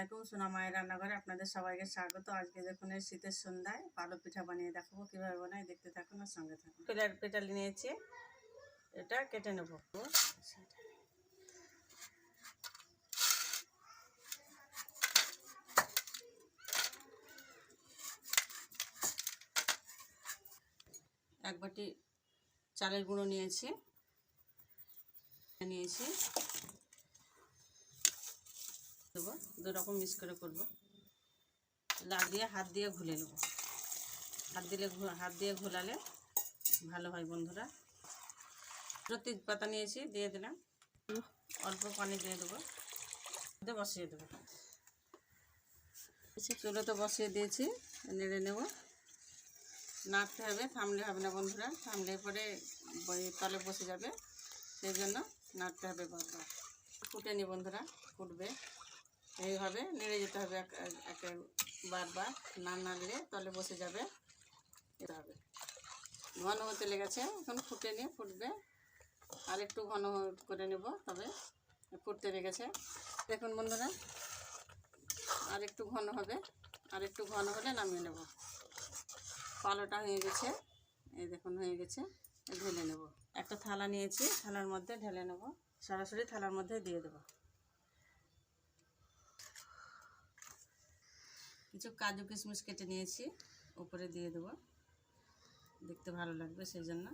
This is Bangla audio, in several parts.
আলাইকুম, সোনা মায়ের রান্নাঘরে আপনাদের সবাইকে স্বাগত। আজকে দেখুন এই শীতের সন্ধ্যায় পালক পিঠা বানিয়ে দেখাবো কীভাবে বানাই, দেখতে থাকুন আর সঙ্গে থাকুন। পেটালি নিয়েছি, এটা কেটে নেব। এক বাটি চালের গুঁড়ো নিয়েছি দেবো, দু রকম মিক্স করে করবো। লাড় দিয়ে হাত দিয়ে ঘুলে নেব, হাত দিয়ে ঘোলালে ভালো হয় বন্ধুরা। তেজপাতা নিয়েছি, দিয়ে দিলাম, অল্প পানি দিয়ে দেবো, বসিয়ে দেবো। চুলোতে বসিয়ে দিয়েছি, নেড়ে নেব। নাড়তে হবে, থামলে হবে না বন্ধুরা, থামলে পরে তলে বসে যাবে, সেই জন্য নাড়তে হবে বারবার। ফুটে নি বন্ধুরা, ফুটবে, এইভাবে নেড়ে যেতে হবে বারবার, না নাড়লে তলে বসে যাবে। এটা হবে ঘন হতে লেগেছে, এখন ফুটে নিয়ে ফুটবে, আর একটু ঘন করে নেব, তবে ফুটতে লেগেছে। দেখুন বন্ধুরা, আর একটু ঘন হবে, আর একটু ঘন হলে নামিয়ে নেব। পালোটা হয়ে গেছে, এই দেখুন হয়ে গেছে, ঢেলে নেব। একটা থালা নিয়েছি, থালার মধ্যে ঢেলে নেব, সরাসরি থালার মধ্যে দিয়ে দেব। কিছু কাজু কিশমিশ কেটে নিয়েছি, উপরে দিয়ে দেব, দেখতে ভালো লাগবে সেই জন্য।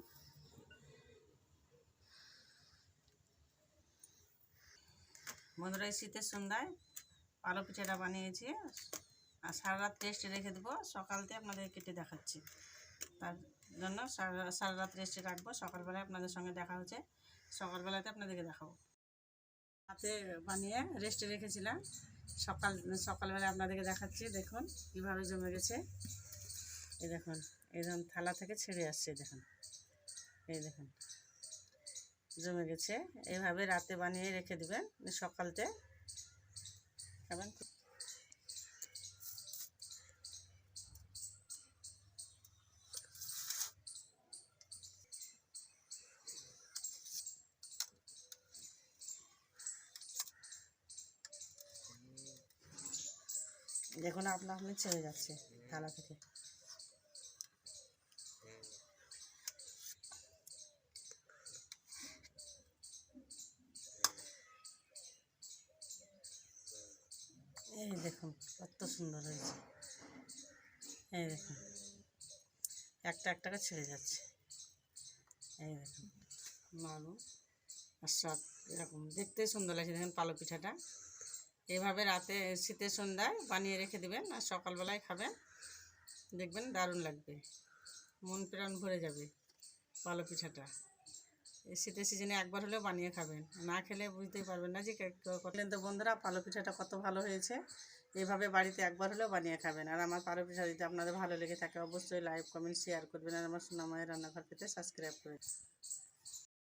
বন্ধুরা, এই শীতের সন্ধ্যায় পালক পিঠাটা বানিয়েছি, আর সারা রাত রেস্টে রেখে দেবো, সকালতে আপনাদের কেটে দেখাচ্ছি। তার জন্য সারা রাত রেস্টে রাখবো, সকালবেলায় আপনাদের সঙ্গে দেখা হচ্ছে, সকালবেলাতে আপনাদেরকে দেখাবো। রাতে বানিয়ে রেস্টে রেখেছিলাম, সকালবেলা আপনাদেরকে দেখাচ্ছি। দেখুন কীভাবে জমে গেছে, এই দেখুন, এরকম থালা থেকে ছেড়ে আসছে, দেখুন, এই দেখুন জমে গেছে। এইভাবে রাতে বানিয়ে রেখে দেবেন, সকালতে খাবেন। দেখুন আপনা আপনি ছেড়ে যাচ্ছে থালা থেকে। এই দেখুন কত সুন্দর হয়েছে, এই দেখুন একটা একটা করে ছেড়ে যাচ্ছে, এই দেখুন নরম আর সব এরকম দেখতেই সুন্দর লাগছে। দেখুন পালক পিঠাটা এইভাবে রাতে শীতের সন্ধ্যায় বানিয়ে রেখে দেবেন, আর সকালবেলায় খাবেন, দেখবেন দারুণ লাগবে, মন প্রাণ ভরে যাবে। পালক পিঠাটা এই শীতের সিজনে একবার হলেও বানিয়ে খাবেন, না খেলে বুঝতেই পারবেন না যে করলেন। তো বন্ধুরা, পালক পিঠাটা কত ভালো হয়েছে, এইভাবে বাড়িতে একবার হলেও বানিয়ে খাবেন। আর আমার পালক পিঠা যদি আপনাদের ভালো লেগে থাকে, অবশ্যই লাইক কমেন্ট শেয়ার করবেন, আর আমার সোনা মায়ের রান্নাঘর পেতে সাবস্ক্রাইব করে।